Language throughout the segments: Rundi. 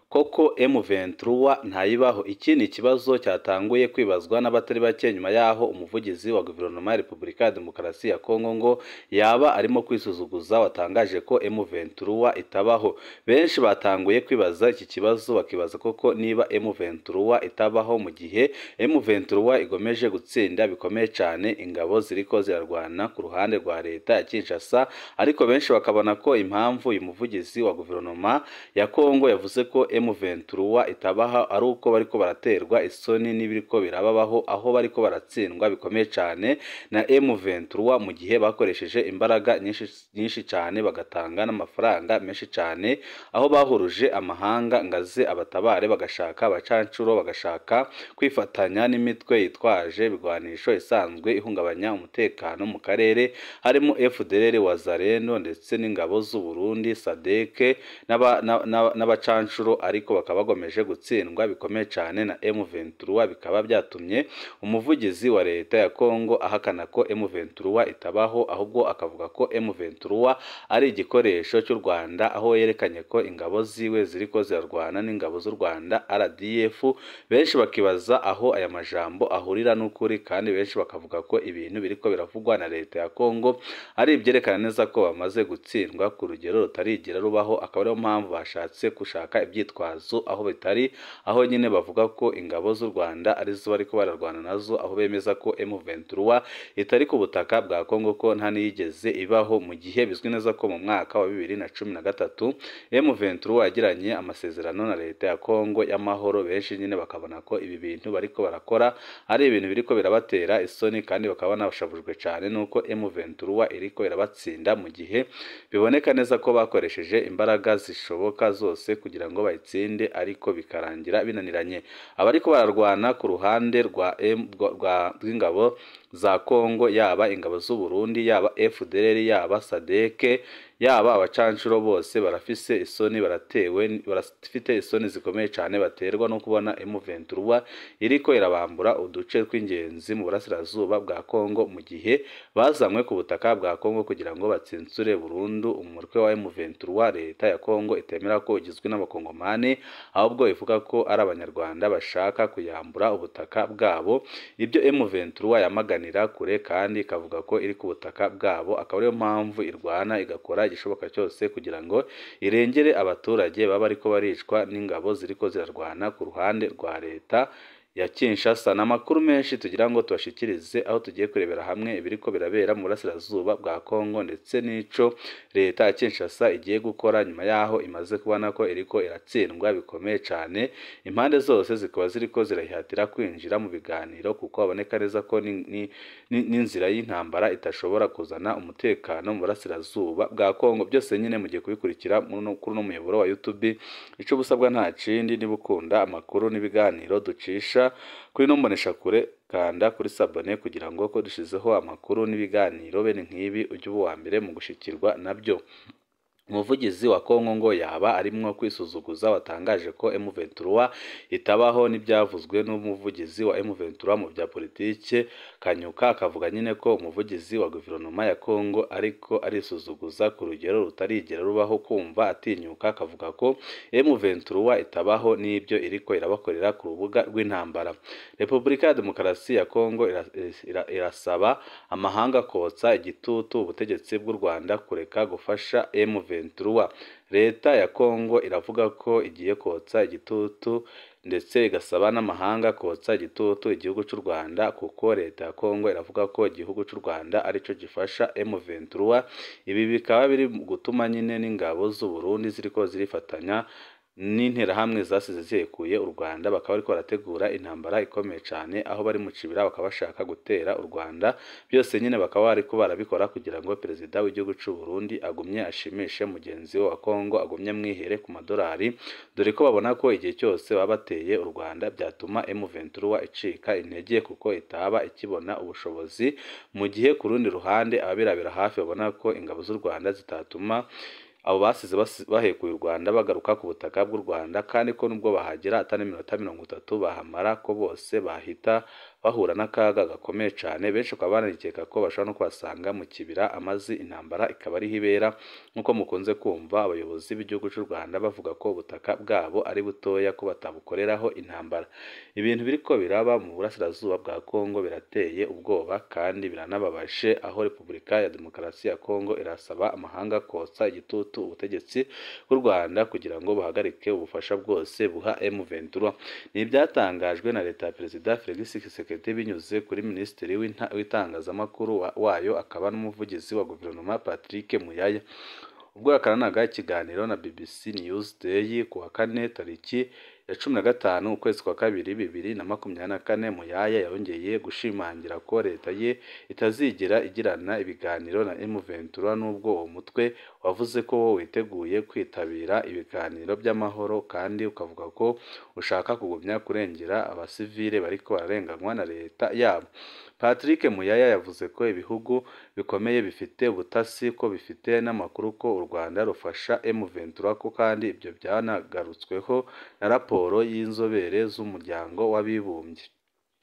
koko M23 ntayibaho. Iki ni ikibazo cyatanguye kwibazwa n'abatari bake nyuma yaho umuvugizi wa guverinoma ya Repubulika ya Demokarasi ya Kongo ngo yaba arimo kwisuzuguza watangaje ko M23 itabaho. Benshi batanguye kwibaza iki kibazo bakibaza koko niba M23 itabaho mu gihe M23 igomeje gutsinda bikomeye cyane ingabo ziriko zirarwana ku ruhande rwa leta ya Kinshasa, ariko benshi bakabona ko impamvu uyu muvugizi wa guverinoma ya Kongo yavuze ko M23 itabaha ari uko bariko baraterwa isoni n'ibiriko birababaho, aho bariko baratsindwa bikomeye cyane na M23 mu gihe bakoresheje imbaraga nyinshi cyane bagatanga n'amafaranga menshi cyane, aho bahuruje amahanga ngaze abatabare bagashaka abacancuro bagashaka kwifatanya n'imitwe yitwaje bigwanisho isanzwe ihungabanya umutekano mu karere harimo FDLR Wazalendo ndetse n'ingabo z'u Burundi SADC n'abacancuro, ariko bakaba bagomeje gutsindwa bikomeye cyane na M23. Bikaba byatumye umuvugizi wa leta ya Kongo ahakana ko M23 itabaho, ahubwo akavuga ko M23 ari igikoresho cy'u Rwanda, aho yerekanye ko ingabo ziwe ziriko zirarwana n'ingabo z'u Rwanda RDF. Benshi bakibaza aho aya majambo ahurira n'ukuri, kandi benshi bakavuga ko ibintu biriko biravugwa na leta ya Kongo ari ibyerekana neza ko bamaze gutsindwa ku rugero rutarigera rubaho. Akaba ariyo mpamvu bashatse gushaka ibyitwazo aho bitari, aho nyine bavuga ko ingabo z'u Rwanda arizo bariko bararwana nazo, aho bemeza ko M23 itari ku butaka bwa Kongo ko nta niyigeze ibaho, mu gihe bizwi neza ko mu mwaka wa 2013 M23 yagiranye amasezerano na leta ya Kongo y'amahoro. Benshi nyine bakabona ko ibi bintu bariko barakora ari ibintu biriko birabatera isoni, kandi bakaba bashavujwe cyane nuko M23 iriko irabatsinda, mu gihe biboneka neza ko bakoresheje imbaraga zishoboka zose kugira ngo bayitsinde, ariko bikarangira binaniranye. Abariko bararwana ku ruhande rw'ingabo za Kongo, yaba ingabo z'u Burundi, yaba FDLR, yaba SADC, yaba abacancuro, bose barafise isoni, barafite isoni zikomeye cyane baterwa no kubona M23 iriko irabambura uduce tw'ingenzi mu burasirazuba bwa Kongo, mu gihe bazamwe ku butaka bwa Kongo kugira ngo batsinsure burundu umutwe wa M23. Leta ya Kongo itemera ko ugizwe n'abakongomani, ahubwo ivuga ko ari abanyarwanda bashaka kuyambura ubutaka bwabo. Ibyo M23 yamaganira kure, kandi ikavuga ko iri ku butaka bwabo, akaba ariyo mpamvu irwana igakora igishoboka cyose kugira ngo irengere abaturage baba ariko baricwa n'ingabo ziriko zirarwana ku ruhande rwa leta ya Kinshasa. N'amakuru menshi tugira ngo tubashikirize, aho tugiye kurebera hamwe ibiriko birabera mu burasirazuba bwa Kongo ndetse n'ico leta ya Kinshasa igiye gukora nyuma yaho imaze kubona ko iriko iratsindwa bikomeye cyane. Impande zose zikaba ziriko zirahihatira kwinjira mu biganiro, kuko baboneka neza ko n'inzira y'intambara itashobora kuzana umutekano mu burasirazuba bwa Kongo. Byose nyine mugiye kubikurikira kuri no muyoboro wa YouTube. Ico busabwa nta kindi, niba ukunda amakuru n'ibiganiro ducisha kuri no mbonesha kure, kanda kuri sabone kugira ngo ko dushizeho amakuru n'ibiganiro bene nk'ibi ujye uba mbere mu gushikirwa nabyo. Umuvugizi wa Kongo ngo yaba arimwo kwisuzuguza watangaje ko M23 itabaho, n'ibyavuzwe n'umuvugizi wa M23 mu bya politike Kanyuka. Akavuga nyine ko umuvugizi wa guverinoma ya Kongo ariko arisuzuguza ku rugero rutarigera rubaho, kumva atinyuka akavuga ko M23 itabaho n'ibyo iriko irabakorera ku rubuga rw'intambara. Repubulika ya Demokarasi ya Kongo irasaba amahanga kotsa igitutu ubutegetsi bw'u Rwanda kureka gufasha M23. Leta ya Kongo iravuga ko igiye kotsa igitutu ndetse igasaba n'amahanga kotsa igitutu igihugu cy'u Rwanda, kuko leta ya Kongo iravuga ko igihugu cy'u Rwanda arico gifasha M23. Ibi bikaba biri gutuma nyine n'ingabo z'u Burundi ziriko zirifatanya n'interahamwe zasize zikuye u Rwanda, bakaba ariko barategura intambara ikomeye cyane, aho bari mu cibira bakaba bashaka gutera u Rwanda. Byose nyine bakaba ariko barabikora kugira ngo perezida w'igihugu cy'u Burundi agumye ashimishe mugenzi we wa Kongo, agumye mwihere ku madolari, dore ko babona ko igihe cyose baba bateye u Rwanda byatuma M23 icika intege, kuko itaba ikibona ubushobozi, mu gihe ku rundi ruhande ababirabira hafi babona ko ingabo z'u Rwanda zitatuma abo basize bahekuye u Rwanda bagaruka ku butaka bw'u Rwanda, kandi ko nubwo bahagera atari 30 bahamara, ko bose bahita bahura n'akaga gakomeye cyane. Benshi bakaba banarikeka ko bashobora no kubasanga mu kibira amazi intambara ikaba ari hibera, nk'uko mukunze kumva abayobozi b'igihugu cy'u Rwanda bavuga ko ubutaka bwabo ari butoya ko batabukoreraho intambara. Ibintu biriko biraba mu burasirazuba bwa Kongo birateye ubwoba kandi biranababaje, aho Repubulika ya Demokarasi ya Kongo irasaba amahanga kotsa igitutu ubutegetsi bw'u Rwanda kugira ngo buhagarike ubufasha bwose buha M23. Ni ibyatangajwe na leta ya Perezida Felix Tshisekedi binyuze kuri Minisitiri w'itangazamakuru wayo akaba n'umuvugizi wa guverinoma Patrick Muyaya, ubwo yakoranaga ikiganiro na BBC News Day ku wa kane tariki ya 15 ukwezi kwa kabiri 2024. Muyaya yongeye gushimangira ko leta ye itazigera igirana ibiganiro na M23 n'ubwo uwo mutwe wavuze ko witeguye kwitabira ibiganiro by'amahoro kandi ukavuga ko ushaka kugumya kurengera abasivile bariko bararenganywa na leta yabo. Patrick Muyaya yavuze ko ibihugu bikomeye bifite ubutasi ko bifite n'amakuru ko u Rwanda rufasha M23 ko kandi ibyo byanagarutsweho na raporo y'inzobere z'umuryango w'abibumbye.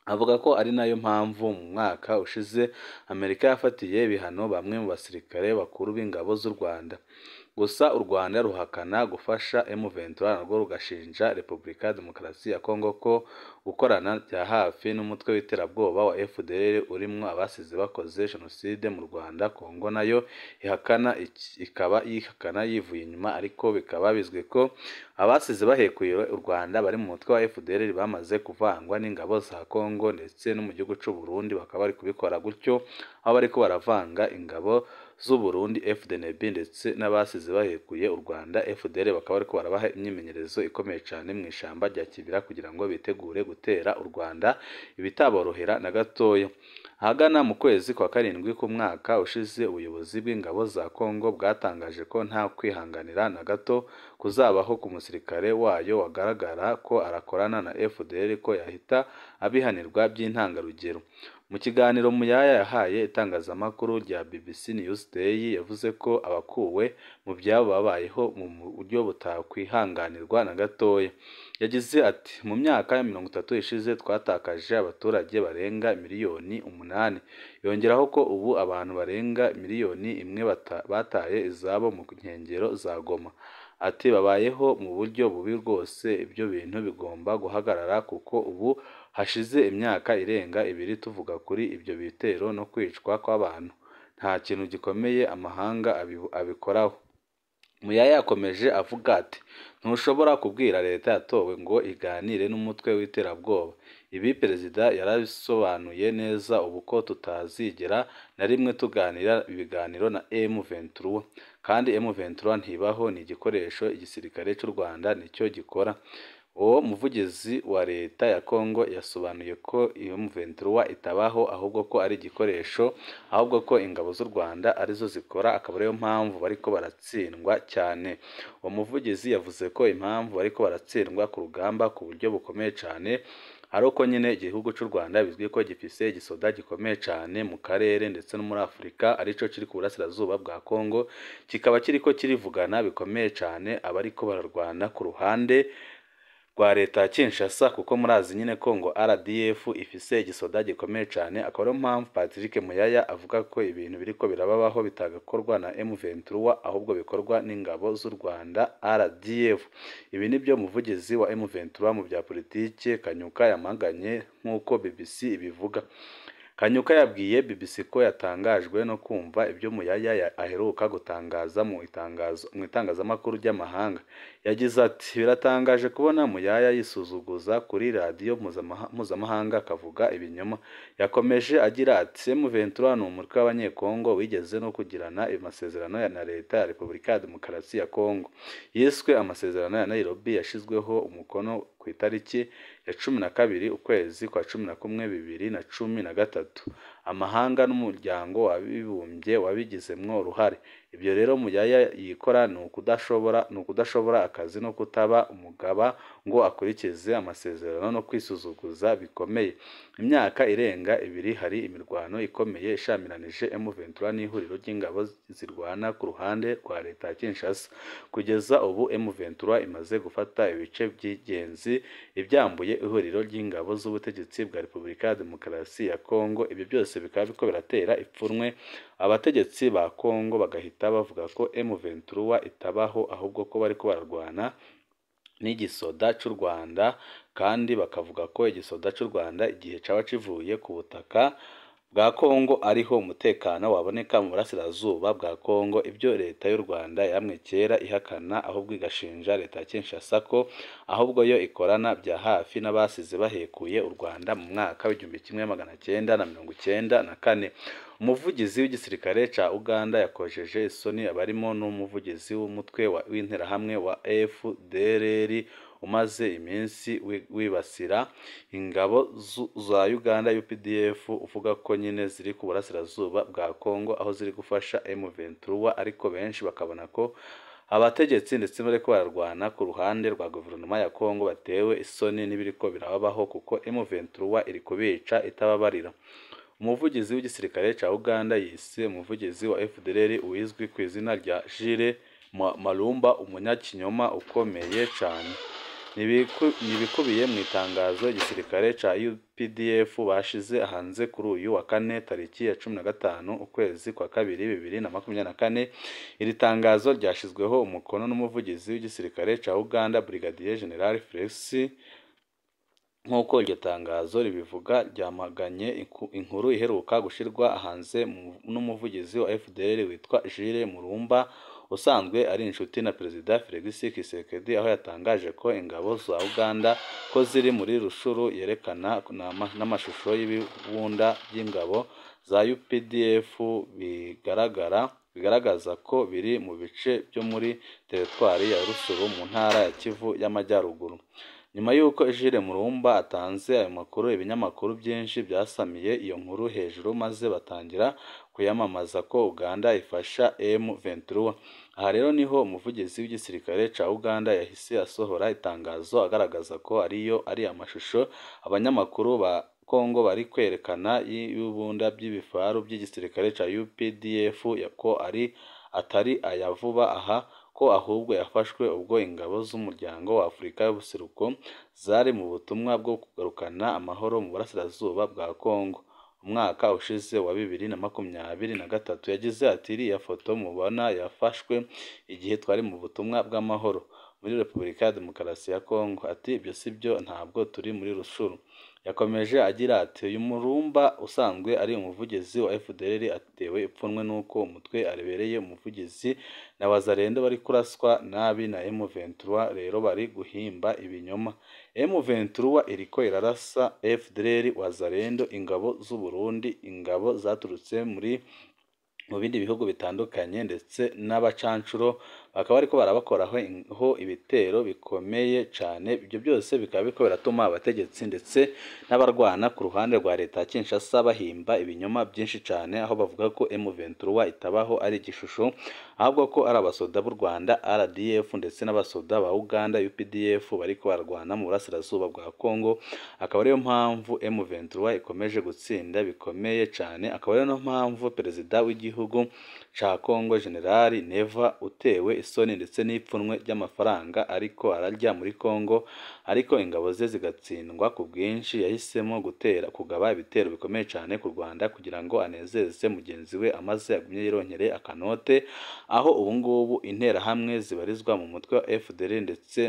Avuga ko ari nayo mpamvu mu mwaka ushize Amerika yafatiye ibihano bamwe mu basirikare bakuru b'ingabo z'u Rwanda. Gusa u Rwanda ruhakana gufasha M23 narwo rugashinja Repubulika ya Demokarasi ya Kongo ko gukorana bya hafi n'umutwe w'iterabwoba wa FDLR urimo abasize bakoze jenoside mu Rwanda. Kongo nayo ihakana yivuye inyuma, ariko bikaba bizwi ko abasize bahekuye u Rwanda bari mu mutwe wa FDLR bamaze kuvangwa n'ingabo za Kongo ndetse no mu gihugu cy'u Burundi bakaba bari kubikora gutyo, aho bariko baravanga ingabo z'u Burundi FDNB ndetse n'abasize bahekuye u Rwanda FDLR bakaba bariko barabaha imyimenyerezo ikomeye cyane mu ishamba rya Kibira kugira ngo bitegure gutera u Rwanda ibitaborohera na gatoya. Ahagana mu kwezi kwa karindwi k'umwaka ushize ubuyobozi bw'ingabo za Kongo bwatangaje ko nta kwihanganira na gato kuzabaho ku musirikare wayo wagaragara ko arakorana na FDLR ko yahita abihanirwa by'intangarugero. Mu kiganiro Muyaya yahaye itangazamakuru rya BBC News Day yavuze ko abakuwe mu byabo babayeho mu buryo butakwihanganirwa na gatoya. Yagize ati mu myaka ya 30 ishize twatakaje abaturage barenga miliyoni 8. Yongeraho ko ubu abantu barenga miliyoni 1 bataye izabo mu nkengero za Goma. Ati babayeho mu buryo bubi rwose, ibyo bintu bigomba guhagarara kuko ubu hashize imyaka irenga 2 tuvuga kuri ibyo bitero no kwicwa kw'abantu. Nta kintu gikomeye amahanga abikoraho. Muyaya yakomeje avuga ati ntushobora kubwira leta yatowe ngo iganire n'umutwe w'iterabwoba. Ibi perezida yarabisobanuye neza ubu ko tutazigera na rimwe tuganira ibiganiro na M23 kandi M23 ntibaho, ni igikoresho igisirikare cy'u Rwanda nicyo gikora. Uwo muvugizi wa leta ya Kongo yasobanuye ko M23 itabaho ahubwo ko ari igikoresho, ahubwo ko ingabo z'u Rwanda arizo zikora, akaba ariyo mpamvu bariko baratsindwa cyane. Uwo muvugizi yavuze ko impamvu bariko baratsindwa ku rugamba ku buryo bukomeye cyane ari uko nyine igihugu cy'u Rwanda bizwi ko gifise igisoda gikomeye cyane mu karere ndetse no muri Afurika, arico kiri ku burasirazuba bwa Kongo, kikaba kiriko kirivugana bikomeye cyane abariko bararwana ku ruhande rwa leta ya Kinshasa, kuko murazi nyine ko ngo RDF ifise igisoda gikomeye cyane. Akaba ariyo mpamvu Patrick Muyaya avuga ko ibintu biriko birababaho bitagakorwa na M23 ahubwo bikorwa n'ingabo z'u Rwanda RDF. Ibi nibyo muvugizi wa M23 mu bya politike Kanyuka yamaganye nk'uko BBC ibivuga. Kanyuka yabwiye BBC ko yatangajwe no kumva ibyo Muyaya aheruka gutangaza mu itangazamakuru ry'amahanga. Yagize ati biratangaje kubona Muyaya yisuzuguza kuri radiyo mpuzamahanga akavuga ibinyoma. Yakomeje agira ati M23 ni umutwe w'abanyekongo wigeze no kugirana amasezerano na leta ya Repubulika ya Demokarasi ya Kongo yiswe amasezerano ya Nairobi yashizweho umukono ku itariki ya 12 ukwezi kwa 11 2013. Amahanga n'umuryango w'abibumbye wabigizemwo uruhare. Ibyo rero Muyaya yikora ni ukudashobora akazi no kutaba umugaba ngo akurikize amasezerano no kwisuzuguza bikomeye. Imyaka irenga 2 hari imirwano ikomeye ishamiranije M23 n'ihuriro ry'ingabo zirwana ku ruhande rwa leta ya Kinshasa. Kugeza ubu M23 imaze gufata ibice by'ingenzi ubutegetsi ibyambuye ihuriro ry'ingabo z'ubutegetsi bwa Repubulika ya Demokarasi ya Kongo. Ibyo byose bikaba biko biratera ipfunwe abategetsi ba Kongo, bagahita bavuga ko M23 itabaho ahubwo ko bariko bararwana n'igisoda cy'u Rwanda, kandi bakavuga ko igisoda cy'u Rwanda igihe caba kivuye ku butaka bwa Kongo ariho umutekano waboneka mu burasirazuba bwa Kongo. Ibyo leta y'u Rwanda yamwe kera ihakana, ahubwo igashinja leta ya Kinshasa ko ahubwo yo ikorana bya hafi n'abasize bahekuye u Rwanda mu mwaka w'1994. Umuvugizi w'igisirikare ca Uganda yakojeje isoni abarimo n'umuvugizi w'umutwe w'interahamwe wa FDLR umaze iminsi wibasira ingabo za Uganda UPDF, uvuga ko nyine ziri ku burasirazuba bwa Kongo aho ziri gufasha M23, ariko benshi bakabona ko abategetsi ndetse bariko bararwana ku ruhande rwa guverinoma ya Kongo batewe isoni n'ibiriko birababaho, kuko M23 iri kubica itababarira. Umuvugizi w'igisirikare ca Uganda yise umuvugizi wa FDLR uwizwi ku izina rya Jules Malumba umunyakinyoma ukomeye cyane. Nibikubiye mu itangazo igisirikare ca UPDF bashize hanze kuri uyu wa kane tariki ya 15 ukwezi kwa kabiri 2024. Iri tangazo ryashizweho umukono n'umuvugizi w'igisirikare ca Uganda Brigadier General Felix. Nk'uko iryo tangazo ribivuga, ryamaganye inkuru iheruka gushirwa hanze n'umuvugizi wa FDL witwa Jules Mulumba usanzwe ari inshuti na Perezida Felix Tshisekedi, aho yatangaje ko ingabo za Uganda ko ziri muri Rushuru, yerekana n'amashusho y'ibibunda by'ingabo za UPDF bigaragaza ko biri mu bice byo muri teritwari ya Rushuru mu ntara ya Kivu y'Amajyaruguru. Nyuma y'uko Jules Mulumba atanze ayo makuru, ibinyamakuru byinshi byasamiye iyo nkuru hejuru maze batangira kuyamamaza ko Uganda ifasha M23. Aha rero niho umuvugizi w'igisirikare ca Uganda yahise asohora itangazo agaragaza ko ari amashusho abanyamakuru ba Kongo bari kwerekana y'ibunda by'ibifaru by'igisirikare ca UPDF ko atari aya vuba aha, ko ahubwo yafashwe ubwo ingabo z'umuryango wa Afurika y'Ubuseruko zari mu butumwa bwo kugarukana amahoro mu burasirazuba bwa Kongo. Umwaka ushize wa 2023 yagize ati iriya foto mubona yafashwe igihe twari mu butumwa bw'amahoro muri Repubulika ya Demokarasi ya Kongo. Ati ibyo sibyo, ntabwo turi muri Rushuru. Yakomeje agira ati uyu Mulumba usanzwe ari umuvugizi wa FDLR atewe ipfunwe nuko umutwe arebereye umuvugizi na wazarendo bari kuraswa nabi na M23, rero bari guhimba ibinyoma. M23 iriko irarasa FDLR, wazarendo, ingabo z'u Burundi, ingabo zaturutse mu bindi bihugu bitandukanye ndetse n'abacancuro, bakaba ariko barabakoraho ibitero bikomeye cyane. Ibyo byose bikaba biko biratuma abategetsi ndetse n'abarwana ku ruhande rwa leta ya Kinshasa bahimba ibinyoma byinshi cyane, aho bavuga ko M23 itabaho ari igishusho, ahubwo ko ari abasoda b'u Rwanda RDF ndetse n'abasoda ba Uganda UPDF bariko barwana mu burasirazuba bwa Kongo. Akaba ariyo mpamvu M23 ikomeje gutsinda bikomeye cyane. Akaba ariyo mpamvu perezida w'igihugu ca Kongo General Neva utewe isoni ndetse n'ipfunwe ry'amafaranga ariko ararya muri Kongo, ariko ingabo ze zigatsindwa ku bwinshi, yahisemo kugaba ibitero bikomeye cyane ku Rwanda kugira ngo anezeze mugenzi we amaze agumye yironkere akanote, aho ubu ngubu interahamwe zibarizwa mu mutwe wa FDL ndetse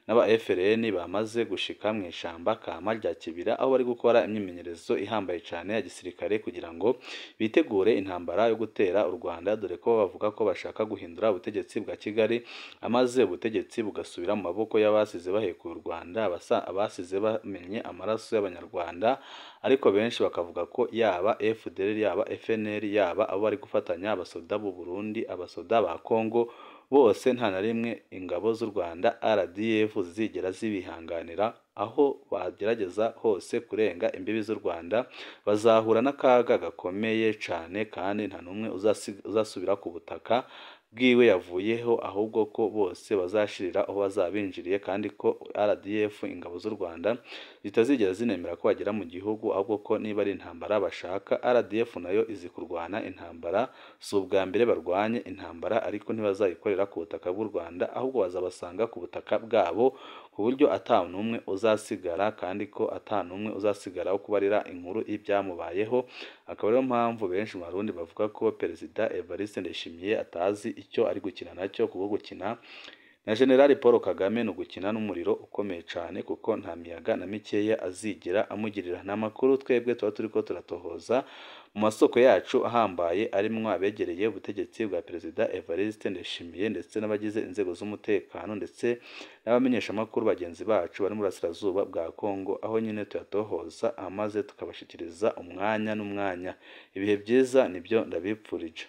n'aba FRN bamaze gushika mu ishamba kama rya Kibira, aho bari gukora imyimenyerezo ihambaye cyane ya gisirikare kugira ngo bitegure intambara yo gutera u Rwanda, dore ko bavuga ko bashaka guhindura ubutegetsi bwa Kigali, amaze ubutegetsi bugasubira mu maboko y'abasize bahekuye u Rwanda, abasize bamenye amaraso y'abanyarwanda. Ariko benshi bakavuga ko yaba FDL yaba FNL yaba abo bari gufatanya abasoda b'u Burundi, abasoda ba Kongo, bose nta na rimwe ingabo z'u Rwanda RDF zigera zibihanganira. Aho bagerageza hose kurenga imbibi z'u Rwanda bazahura n'akaga gakomeye cyane, kandi nta numwe uzasubira ku butaka bwiwe yavuyeho, ahubwo ko bose bazashirira aho bazabinjiriye, kandi ko RDF ingabo z'u Rwanda zitazigera zinemera ko bagera mu gihugu, ahubwo ko niba ari intambara bashaka RDF nayo izi kurwana intambara. Si ubwa mbere barwanye intambara, ariko ntibazayikorera ku butaka bw'u Rwanda, ahubwo bazabasanga ku butaka bwabo ku buryo ata n'umwe uzasigara kandi ko ata n'umwe uzasigara wo kubarira inkuru y'ibyamubayeho. Akaba ariyo mpamvu benshi mu Barundi bavuga ko Perezida Evariste Ndayishimiye atazi icyo ari gukina nacyo, kuko gukina na General Paul Kagame ni ugukina n'umuriro ukomeye cyane, kuko nta miyaga na mikeya azigera amugirira. Ni amakuru twebwe tuba turiko turatohoza mu masoko yacu ahambaye arimwo abegereye ubutegetsi bwa Perezida Evariste Ndayishimiye ndetse n'abagize inzego z'umutekano ndetse n'abamenyesha amakuru bagenzi bacu bari mu burasirazuba bwa Kongo, aho nyine tuyatohoza amaze tukabashikiriza umwanya n'umwanya. Ibihe byiza nibyo ndabipfurije.